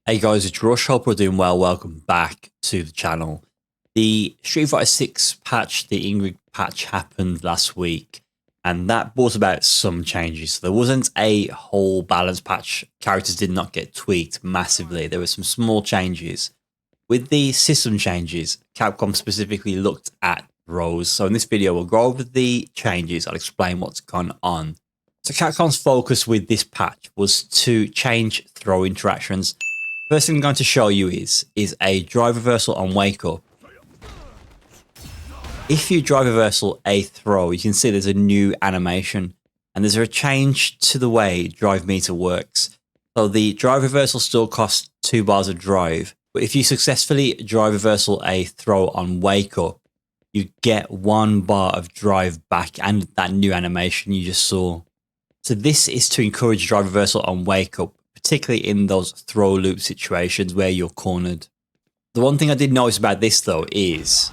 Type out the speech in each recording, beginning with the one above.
Hey guys, it's Rush. Hope we're doing well. Welcome back to the channel. The Street Fighter 6 patch, the Ingrid patch, happened last week, and that brought about some changes. So there wasn't a whole balance patch. Characters did not get tweaked massively. There were some small changes. With the system changes, Capcom specifically looked at throws. So in this video, we'll go over the changes. I'll explain what's gone on. So Capcom's focus with this patch was to change throw interactions. First thing I'm going to show you is a drive reversal on wake up. If you drive reversal a throw, you can see there's a new animation, and there's a change to the way drive meter works. So the drive reversal still costs 2 bars of drive, but if you successfully drive reversal a throw on wake up, you get 1 bar of drive back and that new animation you just saw. So this is to encourage drive reversal on wake up, particularly in those throw loop situations where you're cornered. The one thing I did notice about this though is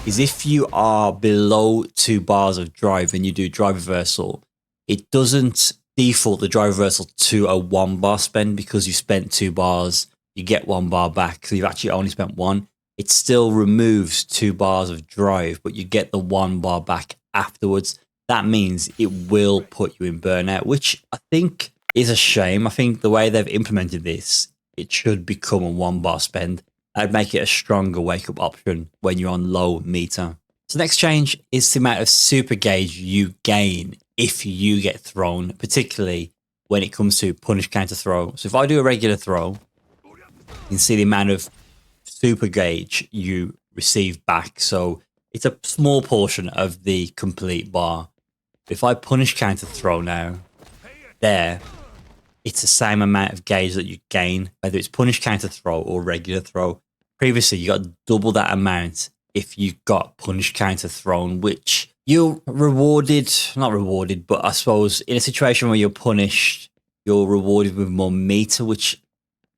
if you are below 2 bars of drive and you do drive reversal, it doesn't default the drive reversal to a 1 bar spend because you spent 2 bars, you get 1 bar back, so you've actually only spent 1. It still removes 2 bars of drive, but you get the 1 bar back afterwards. That means it will put you in burnout, which I think is a shame. I think the way they've implemented this, it should become a 1 bar spend. I'd make it a stronger wake up option when you're on low meter. So next change is the amount of super gauge you gain if you get thrown, particularly when it comes to punish counter throw. So if I do a regular throw, you can see the amount of super gauge you receive back. So it's a small portion of the complete bar. If I punish counter throw now, there, it's the same amount of gauge that you gain, whether it's punish counter throw or regular throw. Previously, you got double that amount if you got punish counter thrown, which you're rewarded, not rewarded, but I suppose in a situation where you're punished, you're rewarded with more meter, which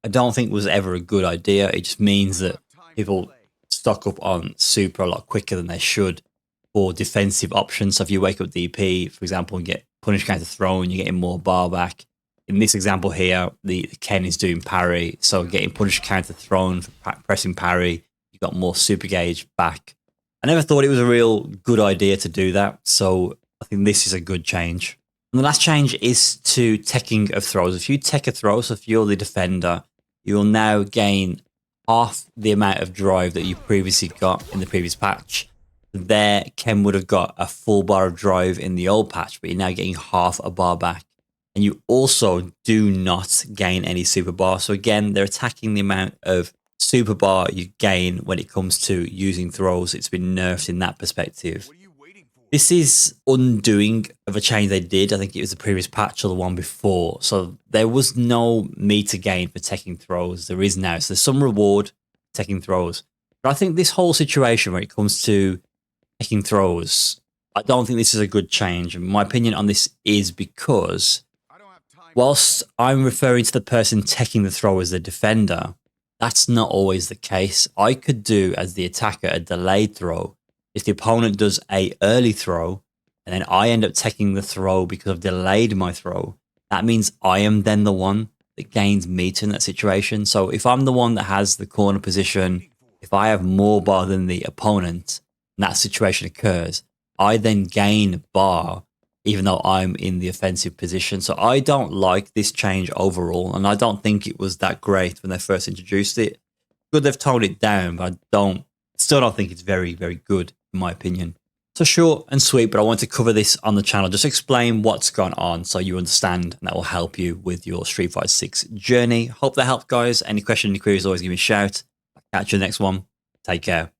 I don't think was ever a good idea. It just means that people stock up on super a lot quicker than they should for defensive options. So if you wake up DP, for example, and get punish counter thrown, you're getting more bar back. In this example here, the Ken is doing parry, so getting punish counter thrown for pressing parry, you got more super gauge back. I never thought it was a real good idea to do that, so I think this is a good change. And the last change is to teching of throws. If you tech a throw, so if you're the defender, you will now gain half the amount of drive that you previously got in the previous patch. There, Ken would have got a full bar of drive in the old patch, but you're now getting half a bar back. And you also do not gain any super bar. So again, they're attacking the amount of super bar you gain when it comes to using throws. It's been nerfed in that perspective. This is undoing of a change they did. I think it was the previous patch or the one before. So there was no meter gain for teching throws. There is now. So there's some reward teching throws. But I think this whole situation when it comes to teching throws, I don't think this is a good change. And my opinion on this is because whilst I'm referring to the person teching the throw as the defender, that's not always the case. I could do, as the attacker, a delayed throw. If the opponent does a early throw, and then I end up teching the throw because I've delayed my throw, that means I am then the one that gains meter in that situation. So if I'm the one that has the corner position, if I have more bar than the opponent, and that situation occurs, I then gain bar even though I'm in the offensive position. So I don't like this change overall, and I don't think it was that great when they first introduced it. Good they've toned it down, but I still don't think it's very, very good in my opinion. So short and sweet, but I want to cover this on the channel, just explain what's gone on so you understand, and that will help you with your Street Fighter 6 journey. Hope that helped, guys. Any questions, any queries, always give me a shout. I'll catch you in the next one. Take care.